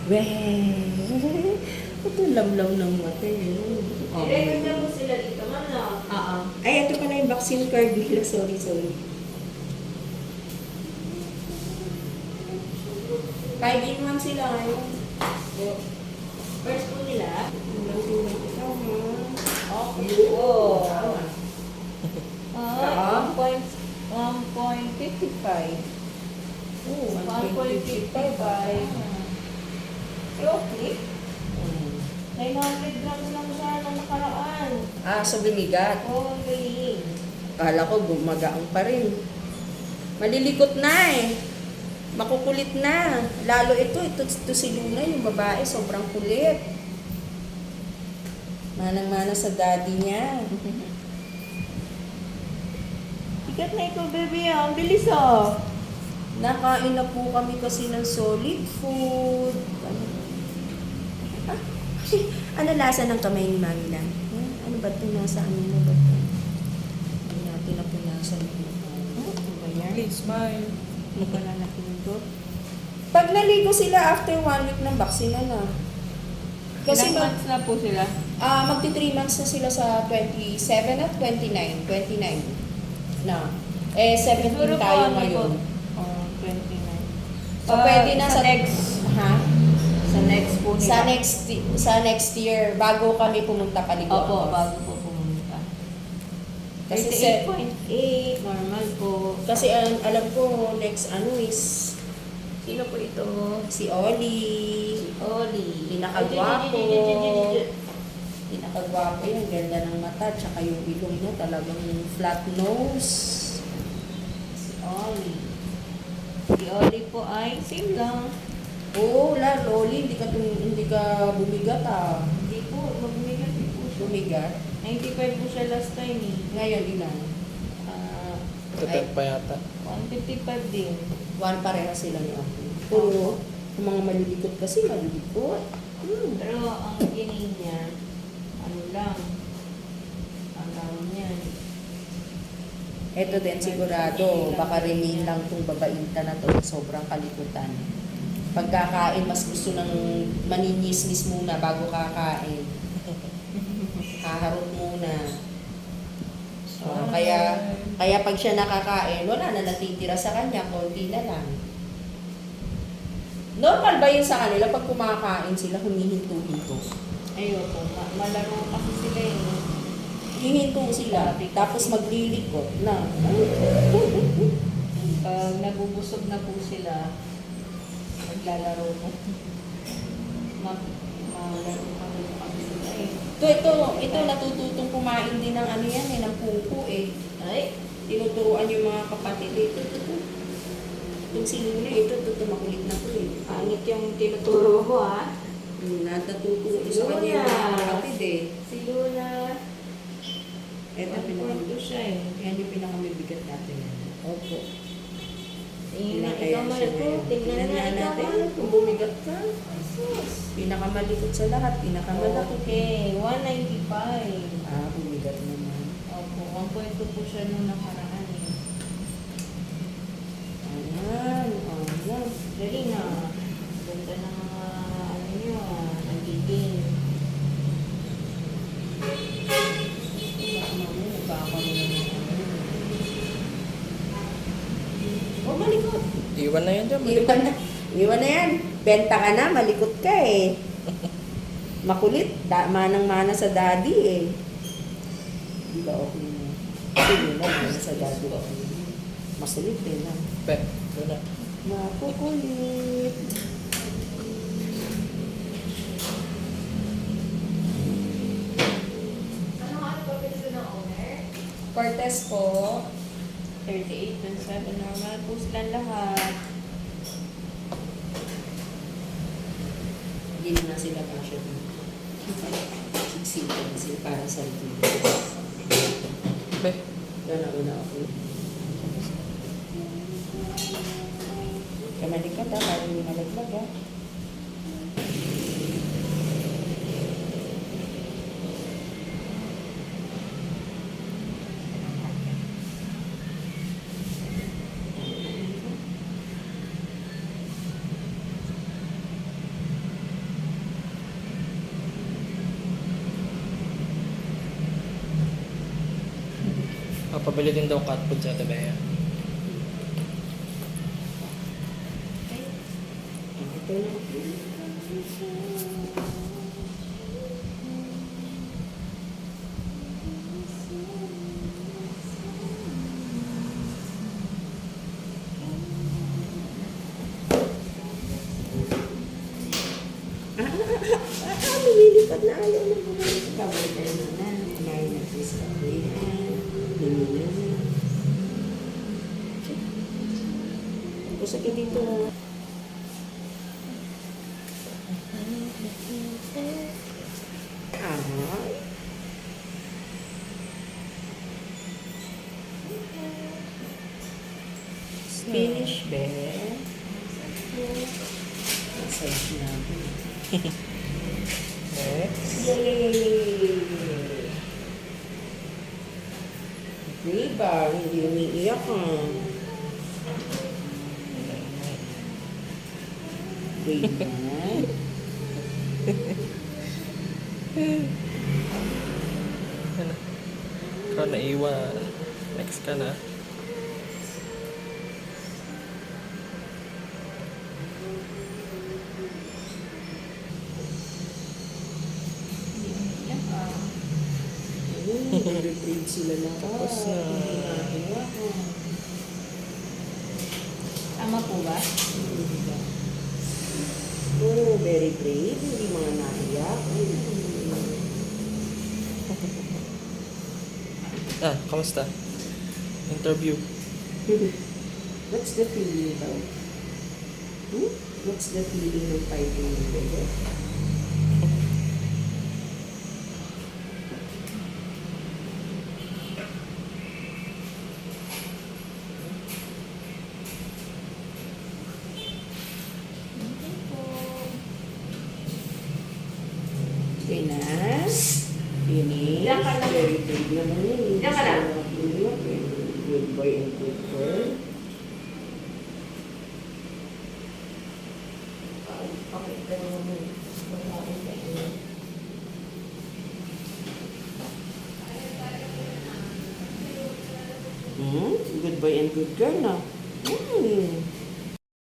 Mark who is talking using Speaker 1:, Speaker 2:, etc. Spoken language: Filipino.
Speaker 1: Weh! Ito lamlaw ng mata eh. Oh.
Speaker 2: I-recommend mo sila dito, mana.
Speaker 1: Oo. Ay, ito pala yung vaccine card nila. Sorry. 5-in-1 sila ngayon.
Speaker 2: First po nila.
Speaker 1: Ikaw mo.
Speaker 2: Okay. Oh.
Speaker 1: Ah,
Speaker 2: 1.55.
Speaker 1: Oh,
Speaker 2: 1.55. Okay. 900 grams lang siya nung nakaraan.
Speaker 1: Ah, so bimigat.
Speaker 2: Oh, galing.
Speaker 1: Kala ko gumagaang pa rin. Malilikot na eh. Makukulit na. Lalo ito si Luna, yung babae, sobrang kulit. Manang-mana sa daddy niya.
Speaker 2: Sikat na ikaw, baby. Ang bilis, oh.
Speaker 1: Nakain na po kami kasi ng solid food. Ano lasa ng kamay ni Mami lang? Ano ba ito? Nasa ano mo ba ito? Hindi natin napunasan mo. Ano ba yan?
Speaker 3: Please smile.
Speaker 1: Ano ba lalaki nito? Pag naligo sila after 1 week ng vaccine na. Kasi
Speaker 2: Ilang months na po sila?
Speaker 1: magti 3 months na sila sa 27 at 29. 29 na. 17
Speaker 2: Siguro po,
Speaker 1: tayo
Speaker 2: ano
Speaker 1: ngayon.
Speaker 2: po? 29.
Speaker 1: So, pwede na
Speaker 2: sa next.
Speaker 1: Ha?
Speaker 2: Sa next po nila.
Speaker 1: Sa next year, bago kami pumunta paligo.
Speaker 2: Opo, bago po pumunta.
Speaker 1: Kasi
Speaker 2: 38.8, normal po.
Speaker 1: Kasi alam ko, next ano is, sino po ito? Si Oli.
Speaker 2: Oli.
Speaker 1: Pinakagwapo. Pinakagwapo yun. Ganda ng mata. Tsaka yung ilong mo talagang flat nose.
Speaker 2: Si Oli. Si Oli po ay same lang.
Speaker 1: Oo, Oli, hindi ka bumigat ah.
Speaker 2: Hindi po, magbigat po siya.
Speaker 1: Bumigat.
Speaker 2: 95 po siya last time eh.
Speaker 1: Ngayon, ilan?
Speaker 3: Tutet pa yata.
Speaker 2: 155 din.
Speaker 1: 1 pareha sila ni Ako. Puro, yung mga malilikot kasi, malilikot.
Speaker 2: Pero ang ginain niya, ano lang, ang tawag niya.
Speaker 1: Ito din sigurado, baka remain lang itong babainta na to, sobrang kalikutan. Pagkakain, mas gusto ng maninis-nis muna bago kakain. Haharot muna. Kaya pag siya nakakain, wala na natitira sa kanya, konti na lang. Normal ba yun sa kanila pag kumakain sila, humihinto-hinto?
Speaker 2: Ayoko, malaro kasi sila eh.
Speaker 1: Hihinto sila, tapos maglilikot na.
Speaker 2: Pag nabubusog na po sila, maglalaro na. Malaro kami sila eh.
Speaker 1: Ito, natututong kumain din ng ano yan eh, ng pupo eh.
Speaker 2: Ay,
Speaker 1: Tinuturuan yung mga kapatid eh. Itong sinuna, ito, makulit na to eh.
Speaker 2: pangit yung tinuturo mo ah.
Speaker 1: Natuturo ko sa kanya yung mga kapatid eh.
Speaker 2: Si Luna.
Speaker 1: Ito,
Speaker 2: Pinaka siya eh.
Speaker 1: yan yung pinakamabigat natin. Opo.
Speaker 2: Tingnan ikaw man po. Tingnan nga ikaw
Speaker 1: natin
Speaker 2: man.
Speaker 1: kung bumigat ka.
Speaker 2: Sus.
Speaker 1: Pinakamalikot sa lahat, pinakamalaki.
Speaker 2: Okay, 195.
Speaker 1: Bumigat naman.
Speaker 2: Opo, 1.2 po siya nung nakaraan eh.
Speaker 1: Ayan.
Speaker 2: Dali na. Ganda ng ano nyo ah, nagiging.
Speaker 1: Malikot.
Speaker 3: Iwan na yan dyan.
Speaker 1: Iwan na yan. Benta ka na, malikot ka eh. Makulit. Manang-mana sa daddy eh. Di ba okay na? Sige na, mana sa daddy. Masulit eh na.
Speaker 3: Ito na.
Speaker 1: Makukulit.
Speaker 2: Ano nga po pinito ng owner?
Speaker 1: Cortez po.
Speaker 2: 38.7 normal po silang lahat.
Speaker 1: Hindi na sila kasya dito. Siksika na sila para sa dito. Una ako. Kamalikat ha, parang yung malaglag ha.
Speaker 3: Pabili din daw cat food sa Tabea.
Speaker 1: Ito na. Lumilipad na ayaw na bumalik. Bawal tayo na. Kumain na sa sabihan. Lumilipad na. Gusto ka dito. Ay. Spanish bear. Massage natin.
Speaker 3: Next.
Speaker 1: Yay! Diba? Hindi umiiyak Diba?
Speaker 3: Ano? Ikaw naiwan. Next ka na.
Speaker 1: Nag-retrieve sila na.
Speaker 3: Tapos na.
Speaker 2: Tama po ba?
Speaker 1: Oh, very brave. Hindi mga naiyak.
Speaker 3: Kamusta? Interview.
Speaker 1: What's the feeling daw? What's the feeling ng fighting mo, bebe? Okay na. Finish.
Speaker 2: Diyan ka lang.
Speaker 1: Very brave naman yun.
Speaker 2: Diyan ka lang.
Speaker 1: Good boy and good girl.
Speaker 2: Okay, pero magkakain kayo.
Speaker 1: Good boy and good girl, no?